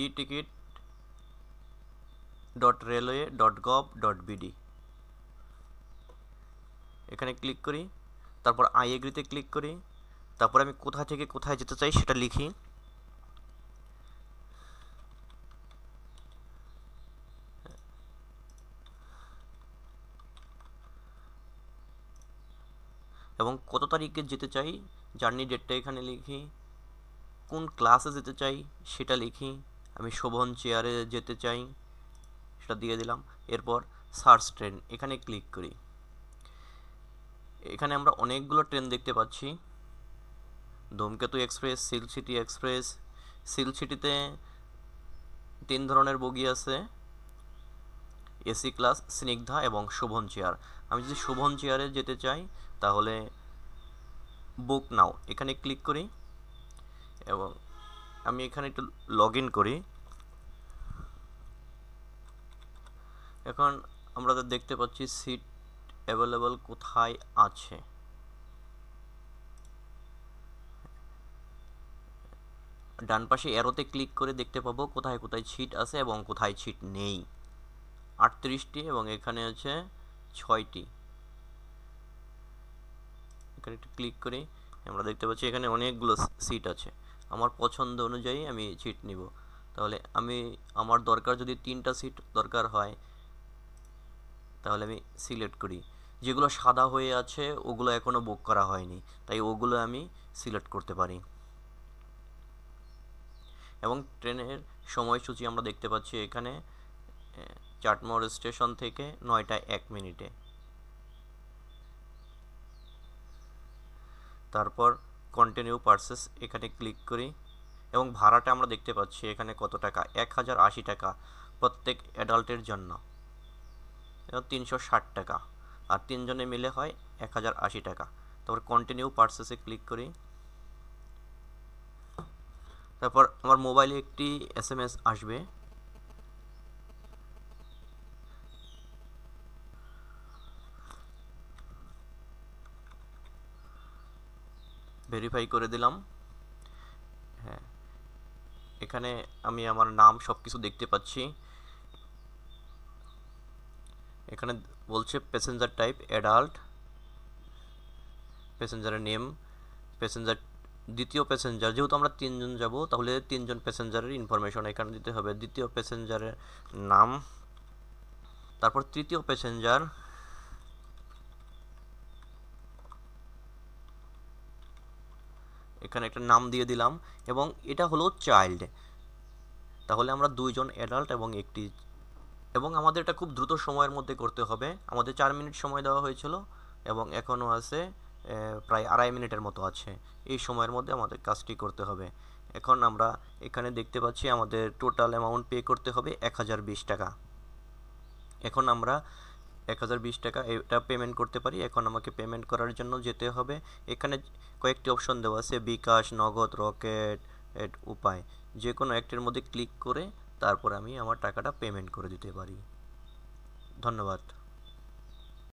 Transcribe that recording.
eticket.railway.gov.bd এখানে click করি, তারপর আই এগ্রিতে ক্লিক করি, তারপর আমি কোথা থেকে কোথায় যেতে চাই সেটা লিখি। এবং কত তারিখে যেতে চাই জার্নি ডেটটা এখানে লিখি, কোন ক্লাসে যেতে চাই সেটা লিখি। আমি শোভন চেয়ারে যেতে চাই, সেটা দিয়ে দিলাম। এরপর সার্চ ট্রেন এখানে ক্লিক করি। এখানে আমরা অনেকগুলো ট্রেন দেখতে পাচ্ছি, ধূমকেতু express, silk city express. Silk সিটিতে 3 ধরনের বগি আছে, এসি ক্লাস, স্নিগ্ধা এবং শোভন চেয়ার। আমি যদি শোভন চেয়ারে যেতে চাই তাহলে বুক নাও এখানে ক্লিক করি এবং আমি এখানে একটু লগ ইন করি। এখন আমরা দেখতে পাচ্ছি সিট অ্যাভেলেবল কোথায় আছে। ডান পাশে অ্যারোতে ক্লিক করে দেখতে পাবো কোথায় কোথায় সিট আছে এবং কোথায় সিট নেই। 38টি এবং এখানে আছে 6টি। এখানে একটু ক্লিক করি, আমরা দেখতে পাচ্ছি এখানে অনেকগুলো সিট আছে। আমার পছন্দ অনুযায়ী আমি সিট নিব। তাহলে আমার দরকার যদি 3টা সিট দরকার হয় তাহলে আমি সিলেক্ট করি। যেগুলো সাদা হয়ে আছে ওগুলো এখনো বুক করা হয়নি, তাই ওগুলো আমি সিলেক্ট করতে পারি। এবং ট্রেনের সময়সূচি আমরা দেখতে পাচ্ছি এখানে, চাটমোহর স্টেশন থেকে 9টা 1 মিনিটে। তারপর কন্টিনিউ পারচেস এখানে ক্লিক করি এবং ভাড়াটা আমরা দেখতে পাচ্ছি এখানে কত টাকা, 1080 টাকা প্রত্যেক অ্যাডাল্টের জন্য, 360 টাকা, আর 3 জনে মিলে হয় 1080 টাকা। তারপর কন্টিনিউ পারচেসে ক্লিক করি। তারপর আমার মোবাইলে একটি SMS আসবে, ভেরিফাই করে দিলাম। হ্যাঁ, এখানে আমি আমার নাম সব কিছু দেখতে পাচ্ছি। এখানে বলছে প্যাসেঞ্জার টাইপ অ্যাডাল্ট, প্যাসেঞ্জারের নেম, প্যাসেঞ্জার দ্বিতীয় প্যাসেঞ্জার, যেহেতু আমরা 3 জন যাব তাহলে 3 জন প্যাসেঞ্জারের ইনফরমেশন এখানে দিতে হবে। দ্বিতীয় প্যাসেঞ্জারের নাম, তারপর তৃতীয় প্যাসেঞ্জার, এখানে একটা নাম দিয়ে দিলাম এবং এটা হলো চাইল্ড। তাহলে আমরা 2 জন অ্যাডাল্ট এবং আমাদের এটা খুব দ্রুত সময়ের মধ্যে করতে হবে। আমাদের 4 মিনিট সময় দেওয়া হয়েছিল এবং এখনও আছে প্রায় 2.5 মিনিটের মতো আছে। এই সময়ের মধ্যে আমাদের কাজটি করতে হবে। এখন আমরা এখানে দেখতে পাচ্ছি আমাদের টোটাল অ্যামাউন্ট পে করতে হবে 1020 টাকা। এখন আমরা 1020 টাকা এটা পেমেন্ট করতে পারি। এখন আমাকে পেমেন্ট করার জন্য যেতে হবে, এখানে কয়েকটি অপশন দেওয়া আছে, বিকাশ, নগদ, রকেট, উপায়। যে কোনো একটির মধ্যে ক্লিক করে তারপর আমি আমার টাকাটা পেমেন্ট করে দিতে পারি। ধন্যবাদ।